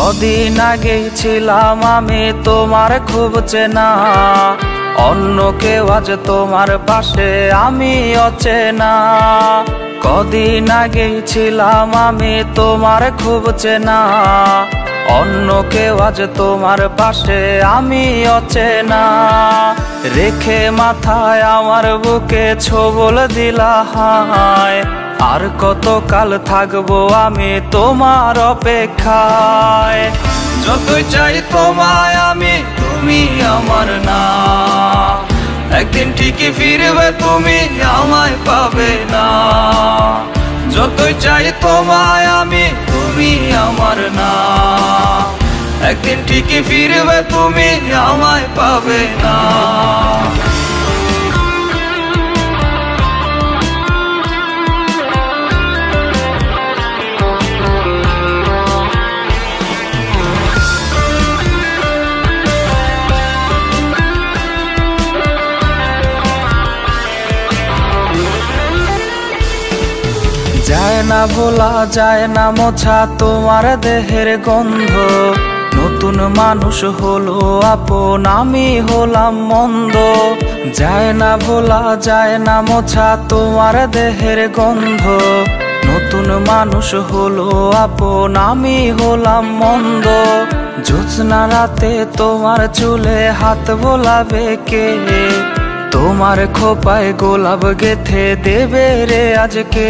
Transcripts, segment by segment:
কদিন আগেই ছিলাম আমি তোমার খুব চেনা, অন্য কেউ আজ তোমার পাশে আমি অচেনা। কদিন আগেই ছিলাম আমি তোমার খুব চেনা, অন্য কেউ আজ তোমার পাশে আমি অচেনা। রেখে মাথায় আমার বুকে ছোবল দিলা হায়, আর কত কাল থাকবো আমি তোমার অপেক্ষায়। যতই চাই তোমায় আমি, তুমি আমার না, একদিন ঠিকই ফিরবে তুমি আমায় পাবে না। যতই চাই তোমায় আমি, তুমি আমার না, একদিন ঠিকই ফিরবে তুমি আমায় পাবে না। যায় না ভোলা যায় না মোছা তোমার দেহের গন্ধ, নতুন মানুষ হলো আপন আমি হলাম মন্দ। যায় না ভোলা যায় না মোছা তোমার দেহের গন্ধ, নতুন মানুষ হলো আপন আমি হলাম মন্দ। জ্যোৎস্না রাতে তোমার চুলে হাত বোলাবে কে, তোমার খোপায় গোলাপ গেথে দেবে রে আজকে।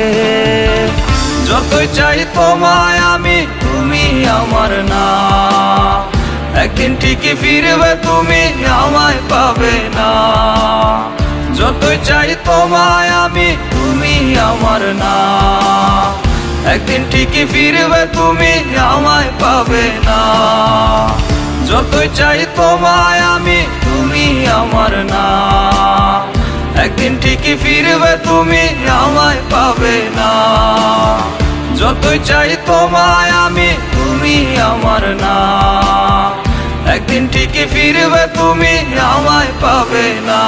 যতই চাই তোমায় আমি, তুমি আমার না, একদিন ঠিকই ফিরবে তুমি আমায় পাবে না। যতই চাই তোমায় আমি, তুমি আমার না, একদিন ঠিকই ফিরবে তুমি আমায় পাবে না। যতই চাই তোমায় আমি, তুমি আমার না, একদিন ঠিকই ফিরবে তুমি আমায় পাবে না। যতই চাই তোমায় আমি, তুমি আমার না, একদিন ঠিকই ফিরবে তুমি আমায় পাবে না।